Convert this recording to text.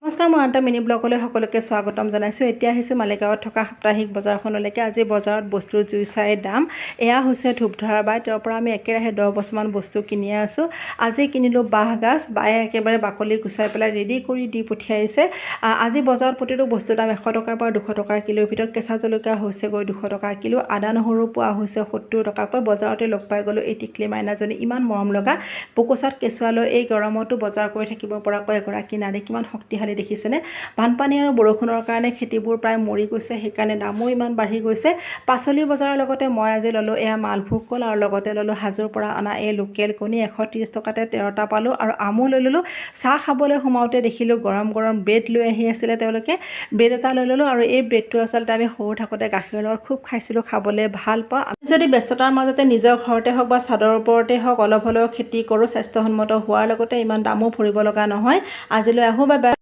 নমস্কাৰ, মই আনটা মিনি ব্লগলৈ সকলোকে স্বাগতম জনাইছোঁ। এতিয়া আহিছোঁ মালিগাঁৱত থকা সাপ্তাহিক বজাৰখনলৈকে। আজি বজাৰত বস্তুৰ জুই চাই দাম। এয়া হৈছে ধূপধৰা বাই, তেওঁৰ পৰা আমি একেৰাহে 10 বছৰমান বস্তু কিনি আছোঁ। আজি কিনিলোঁ বাঁহগাজ। বায়ে একেবাৰে বাকলি গুচাই পেলাই ৰেডি কৰি দি পঠিয়াইছে। আজি বজাৰত প্ৰতিটো বস্তুৰ দাম 100 টকাৰ পৰা 200 টকাৰ কিলোৰ ভিতৰত। কেঁচা জলকীয়া হৈছেগৈ 200 টকা কিলো, আদা নহৰু পোৱা হৈছে 70 টকাকৈ। বজাৰতে লগ পাই গ'লোঁ এই টিকলি মাইনাজনী, ইমান মৰম লগা। পোকোচাত কেঁচুৱালৈ এই গৰমতো বজাৰ কৰি থাকিব পৰাকৈ এগৰাকী নাৰী, কিমান শক্তিশালী দেখিছেনে। বানপানী আৰু বৰষুণৰ কাৰণে খেতিবোৰ প্ৰায় মৰি গৈছে, সেইকাৰণে দামো ইমান বাঢ়ি গৈছে। পাচলি বজাৰৰ লগতে মই আজি ল'লোঁ এয়া মালভোগ কল আৰু লগতে ল'লোঁ হাজোৰ পৰা অনা এই লোকেল কণী। 130 টকাতে 13টা পালোঁ আৰু আমো লৈ ল'লোঁ। চাহ খাবলৈ সোমাওঁতে দেখিলোঁ গৰম গৰম ব্ৰেড লৈ আহি আছিলে তেওঁলোকে। ব্ৰেড এটা লৈ ল'লোঁ আৰু এই ব্ৰেডটো আচলতে আমি সৰু থাকোঁতে গাখীৰৰ লগত খুব খাইছিলোঁ, খাবলৈ ভাল পাওঁ। আমি যদি ব্যস্ততাৰ মাজতে নিজৰ ঘৰতে হওক বা চাদৰ ওপৰতে হওক অলপ হ'লেও খেতি কৰোঁ, স্বাস্থ্যসন্মত হোৱাৰ লগতে ইমান দামো ভৰিব লগা নহয়। আজিলৈ আহোঁ, বাই বাই।